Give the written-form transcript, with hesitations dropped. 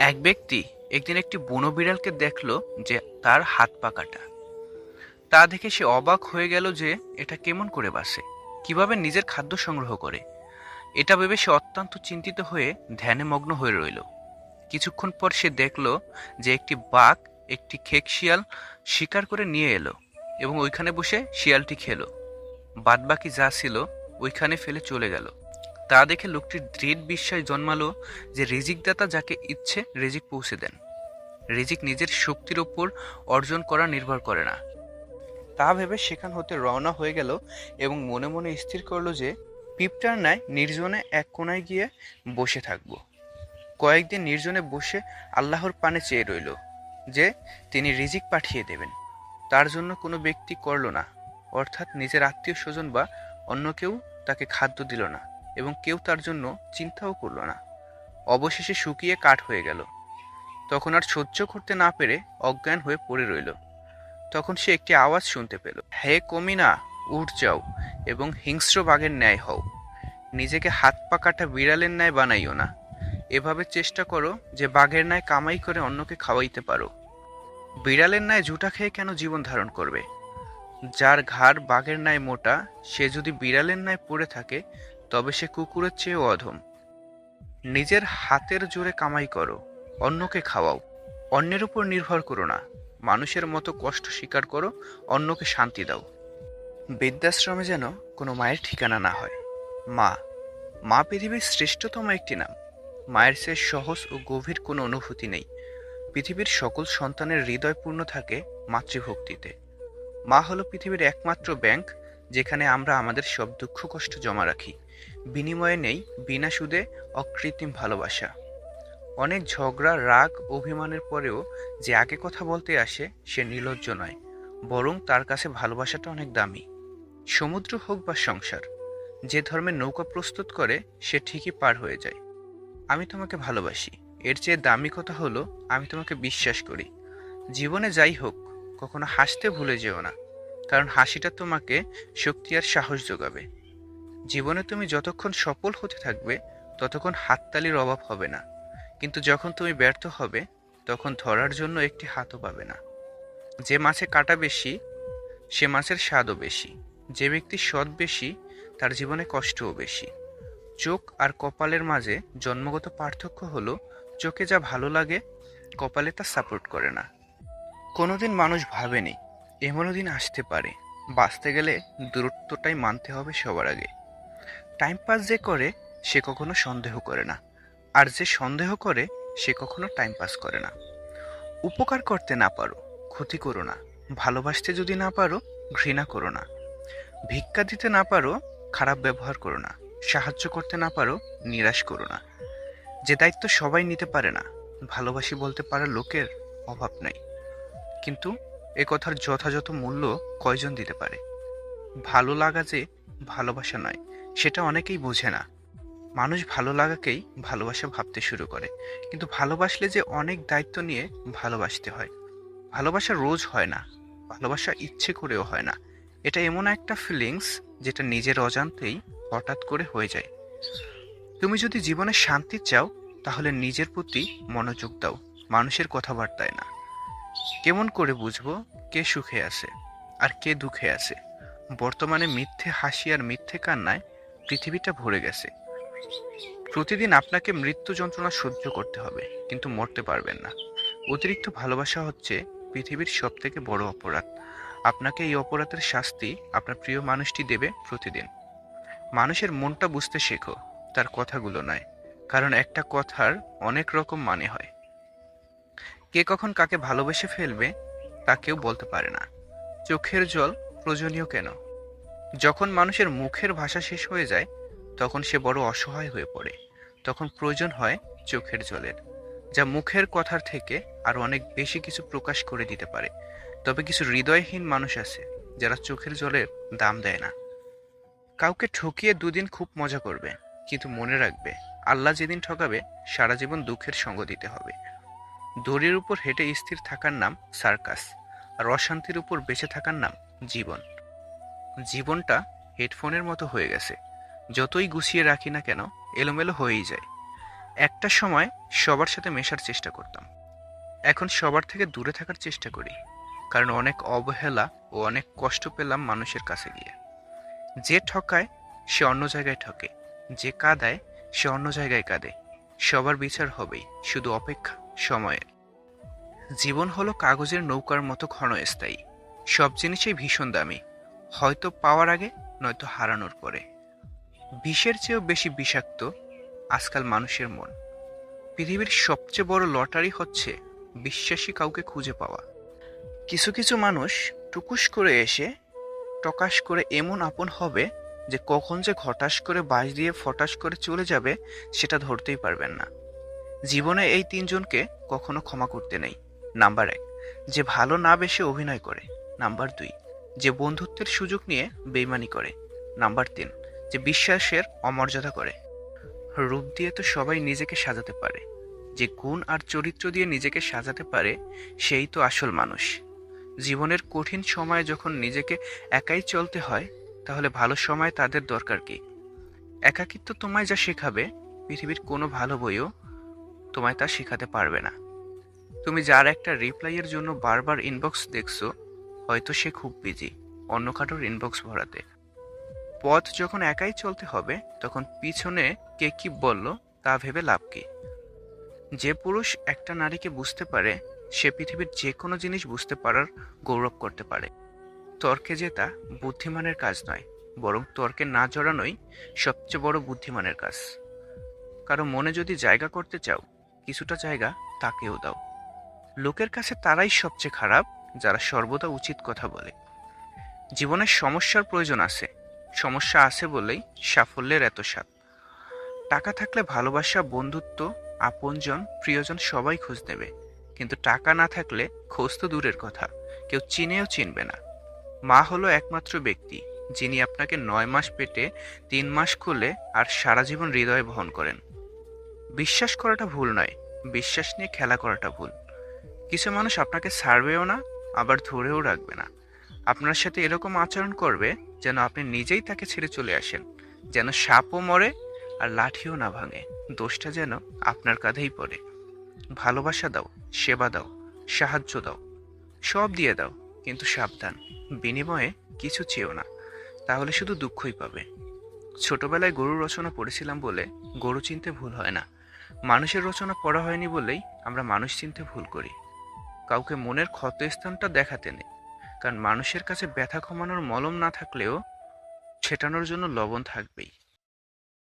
এক ব্যক্তি একদিন একটি বুনো বিড়ালকে দেখল যে তার হাত পা কাটা। তা দেখে সে অবাক হয়ে গেল যে এটা কেমন করে বাসে, কিভাবে নিজের খাদ্য সংগ্রহ করে। এটা ভেবে সে অত্যন্ত চিন্তিত হয়ে ধ্যানে মগ্ন হয়ে রইল। কিছুক্ষণ পর সে দেখল যে একটি বাঘ একটি খেক শিয়াল শিকার করে নিয়ে এলো এবং ওইখানে বসে শিয়ালটি খেলো। বাদবাকি যা ছিল ওইখানে ফেলে চলে গেল। তা দেখে লোকটির দৃঢ় বিশ্বাস জন্মালো যে রিজিকদাতা যাকে ইচ্ছে রিজিক পৌঁছে দেন। রিজিক নিজের শক্তির ওপর অর্জন করা নির্ভর করে না। তা ভেবে সেখান হতে রওনা হয়ে গেল এবং মনে মনে স্থির করলো যে পিঁপড়ার ন্যায় নির্জনে এক কোণায় গিয়ে বসে থাকব। কয়েকদিন নির্জনে বসে আল্লাহর পানে চেয়ে রইল যে তিনি রিজিক পাঠিয়ে দেবেন। তার জন্য কোনো ব্যক্তি করল না, অর্থাৎ নিজের আত্মীয় স্বজন বা অন্য কেউ তাকে খাদ্য দিল না এবং কেউ তার জন্য চিন্তাও করল না। অবশেষে শুকিয়ে কাঠ হয়ে গেল। তখন আর সহ্য করতে না পেরে অজ্ঞান হয়ে পড়ে রইল। তখন সে একটি আওয়াজ শুনতে পেল, হে কমিনা, উঠ যাও এবং হিংস্র বাঘের ন্যায় হও। নিজেকে হাত পা কাটা বিড়ালের ন্যায় বানাইও না। এভাবে চেষ্টা করো যে বাঘের ন্যায় কামাই করে অন্যকে খাওয়াইতে পারো। বিড়ালের ন্যায় ঝুঁটা খেয়ে কেন জীবন ধারণ করবে? যার ঘাড় বাঘের ন্যায় মোটা, সে যদি বিড়ালের ন্যায় পড়ে থাকে তবে সে কুকুরের চেয়েও অধম। নিজের হাতের জোরে কামাই করো, অন্যকে খাওয়াও। অন্যের উপর নির্ভর করো না। মানুষের মতো কষ্ট স্বীকার করো, অন্যকে শান্তি দাও। বৃদ্ধাশ্রমে যেন কোনো মায়ের ঠিকানা না হয়। মা, মা পৃথিবীর শ্রেষ্ঠতম একটি নাম। মায়ের চেয়ে সহজ ও গভীর কোনো অনুভূতি নেই। পৃথিবীর সকল সন্তানের হৃদয় পূর্ণ থাকে মাতৃভক্তিতে। মা হলো পৃথিবীর একমাত্র ব্যাংক, যেখানে আমরা আমাদের সব দুঃখ কষ্ট জমা রাখি। বিনিময়ে নেই বিনা সুদে অকৃত্রিম ভালোবাসা। অনেক ঝগড়া, রাগ, অভিমানের পরেও যে আগে কথা বলতে আসে সে নির্লজ্জ নয়, বরং তার কাছে ভালোবাসাটা অনেক দামি। সমুদ্র হোক বা সংসার, যে ধর্মের নৌকা প্রস্তুত করে সে ঠিকই পার হয়ে যায়। আমি তোমাকে ভালোবাসি, এর চেয়ে দামি কথা হলো আমি তোমাকে বিশ্বাস করি। জীবনে যাই হোক, কখনো হাসতে ভুলে যেও না, কারণ হাসিটা তোমাকে শক্তি আর সাহস যোগাবে। জীবনে তুমি যতক্ষণ সফল হতে থাকবে ততক্ষণ হাততালির অভাব হবে না, কিন্তু যখন তুমি ব্যর্থ হবে তখন ধরার জন্য একটি হাতও পাবে না। যে মাছে কাঁটা বেশি সে মাছের স্বাদও বেশি। যে ব্যক্তি সৎ বেশি তার জীবনে কষ্টও বেশি। চোখ আর কপালের মাঝে জন্মগত পার্থক্য হলো চোখে যা ভালো লাগে কপালে তা সাপোর্ট করে না। কোনোদিন মানুষ ভাবেনি এমনও দিন আসতে পারে। বাঁচতে গেলে দূরত্বটাই মানতে হবে সবার আগে। টাইম পাস যে করে সে কখনো সন্দেহ করে না, আর যে সন্দেহ করে সে কখনো টাইম পাস করে না। উপকার করতে না পারো, ক্ষতি করো না। ভালোবাসতে যদি না পারো, ঘৃণা করো না। ভিক্ষা দিতে না পারো, খারাপ ব্যবহার করো না। সাহায্য করতে না পারো, নিরাশ করো না। যে দায়িত্ব সবাই নিতে পারে না, ভালোবাসি বলতে পারার লোকের অভাব নাই। কিন্তু এ কথার যথাযথ মূল্য কয়জন দিতে পারে? ভালো লাগা যে ভালোবাসা নয়, সেটা অনেকেই বোঝে না। মানুষ ভালো লাগাকেই ভালোবাসা ভাবতে শুরু করে, কিন্তু ভালোবাসলে যে অনেক দায়িত্ব নিয়ে ভালোবাসতে হয়। ভালোবাসা রোজ হয় না, ভালোবাসা ইচ্ছে করেও হয় না। এটা এমন একটা ফিলিংস যেটা নিজের অজান্তেই হঠাৎ করে হয়ে যায়। তুমি যদি জীবনে শান্তি চাও তাহলে নিজের প্রতি মনোযোগ দাও, মানুষের কথাবার্তায় না। কেমন করে বুঝবো কে সুখে আছে আর কে দুঃখে আছে? বর্তমানে মিথ্যে হাসি আর মিথ্যে কান্নায় পৃথিবীটা ভরে গেছে। প্রতিদিন আপনাকে মৃত্যু যন্ত্রণা সহ্য করতে হবে, কিন্তু মরতে পারবেন না। অতিরিক্ত ভালোবাসা হচ্ছে পৃথিবীর সবথেকে বড় অপরাধ। আপনাকে এই অপরাধের শাস্তি আপনার প্রিয় মানুষটি দেবে প্রতিদিন। মানুষের মনটা বুঝতে শেখো, তার কথাগুলো নয়, কারণ একটা কথার অনেক রকম মানে হয়। কে কখন কাকে ভালোবেসে ফেলবে তা কেউ বলতে পারে না। চোখের জল প্রয়োজনীয় কেন? যখন মানুষের মুখের ভাষা শেষ হয়ে যায় তখন সে বড় অসহায় হয়ে পড়ে। তখন প্রয়োজন হয় চোখের জলের, যা মুখের কথার থেকে আরো অনেক বেশি কিছু প্রকাশ করে দিতে পারে। তবে কিছু হৃদয়হীন মানুষ আছে যারা চোখের জলের দাম দেয় না। কাউকে ঠকিয়ে দুদিন খুব মজা করবে, কিন্তু মনে রাখবে আল্লাহ যেদিন ঠকাবে সারা জীবন দুঃখের সঙ্গ দিতে হবে। দড়ির উপর হেঁটে স্থির থাকার নাম সার্কাস, আর অশান্তির উপর বেঁচে থাকার নাম জীবন। জীবনটা হেডফোনের মতো হয়ে গেছে, যতই গুছিয়ে রাখি না কেন এলোমেলো হয়েই যায়। একটা সময় সবার সাথে মেশার চেষ্টা করতাম, এখন সবার থেকে দূরে থাকার চেষ্টা করি। কারণ অনেক অবহেলা ও অনেক কষ্ট পেলাম মানুষের কাছে গিয়ে। যে ঠকায় সে অন্য জায়গায় ঠকে, যে কাঁদায় সে অন্য জায়গায় কাঁদে। সবার বিচার হবেই, শুধু অপেক্ষা সময়ের। জীবন হলো কাগজের নৌকার মতো ক্ষণস্থায়ী। সব জিনিসই ভীষণ দামি, হয়তো পাওয়ার আগে, নয়তো হারানোর পরে। বিষের চেয়েও বেশি বিষাক্ত আজকাল মানুষের মন। পৃথিবীর সবচেয়ে বড় লটারি হচ্ছে বিশ্বাসী কাউকে খুঁজে পাওয়া। কিছু কিছু মানুষ টুকুস করে এসে টকাশ করে এমন আপন হবে যে কখন যে ঘটাস করে বাঁশ দিয়ে ফটাস করে চলে যাবে সেটা ধরতেই পারবেন না। জীবনে এই তিনজনকে কখনো ক্ষমা করতে নেই। নাম্বার 1, যে ভালো না বেশে অভিনয় করে। নাম্বার 2, যে বন্ধুত্বের সুযোগ নিয়ে বেইমানি করে। নাম্বার 3, যে বিশ্বাসের অমর্যাদা করে। রূপ দিয়ে তো সবাই নিজেকে সাজাতে পারে, যে গুণ আর চরিত্র দিয়ে নিজেকে সাজাতে পারে সেই তো আসল মানুষ। জীবনের কঠিন সময়ে যখন নিজেকে একাই চলতে হয়, তাহলে ভালো সময় তাদের দরকার কি? একাকিত্ব তোমায় যা শেখাবে, পৃথিবীর কোনো ভালো বইও তোমায় তা শেখাতে পারবে না। তুমি যার একটা রিপ্লাইয়ের জন্য বারবার ইনবক্স দেখছো, হয়তো সে খুব বিজি অন্য কারোর ইনবক্স ভরাতে। পথ যখন একাই চলতে হবে, তখন পিছনে কে কি বলল তা ভেবে লাভ কি? যে পুরুষ একটা নারীকে বুঝতে পারে, সে পৃথিবীর যে কোনো জিনিস বুঝতে পারার গৌরব করতে পারে। তর্কে জেতা বুদ্ধিমানের কাজ নয়, বরং তর্কে না জড়ানোই সবচেয়ে বড় বুদ্ধিমানের কাজ। কারো মনে যদি জায়গা করতে চাও, কিছুটা জায়গা তাকেও দাও। লোকের কাছে তারাই সবচেয়ে খারাপ যারা সর্বদা উচিত কথা বলে। জীবনের সমস্যার প্রয়োজন আছে, সমস্যা আছে বলেই সাফল্যের এত স্বাদ। টাকা থাকলে ভালোবাসা, বন্ধুত্ব, আপনজন, প্রিয়জন সবাই খোঁজ নেবে, কিন্তু টাকা না থাকলে খোঁজ তো দূরের কথা, কেউ চিনেও চিনবে না। মা হলো একমাত্র ব্যক্তি যিনি আপনাকে 9 মাস পেটে, 3 মাস কোলে আর সারা জীবন হৃদয়ে বহন করেন। বিশ্বাস করাটা ভুল নয়, বিশ্বাস নিয়ে খেলা করাটা ভুল। কিছু মানুষ আপনাকে ছাড়বেও না, আবার ধরেও রাখবে না। আপনার সাথে এরকম আচরণ করবে যেন আপনি নিজেই তাকে ছেড়ে চলে আসেন, যেন সাপও মরে আর লাঠিও না ভাঙে, দোষটা যেন আপনার কাঁধেই পড়ে। ভালোবাসা দাও, সেবা দাও, সাহায্য দাও, সব দিয়ে দাও, কিন্তু সাবধান, বিনিময়ে কিছু চেয়েও না, তাহলে শুধু দুঃখই পাবে। ছোটবেলায় গরু রচনা পড়েছিলাম বলে গরু চিনতে ভুল হয় না, মানুষের রচনা পড়া হয়নি বলেই আমরা মানুষ চিনতে ভুল করি। কাউকে মনের ক্ষতস্থানটা দেখাতে নেই, কারণ মানুষের কাছে ব্যথা কমানোর মলম না থাকলেও ছেটানোর জন্য লবণ থাকবেই।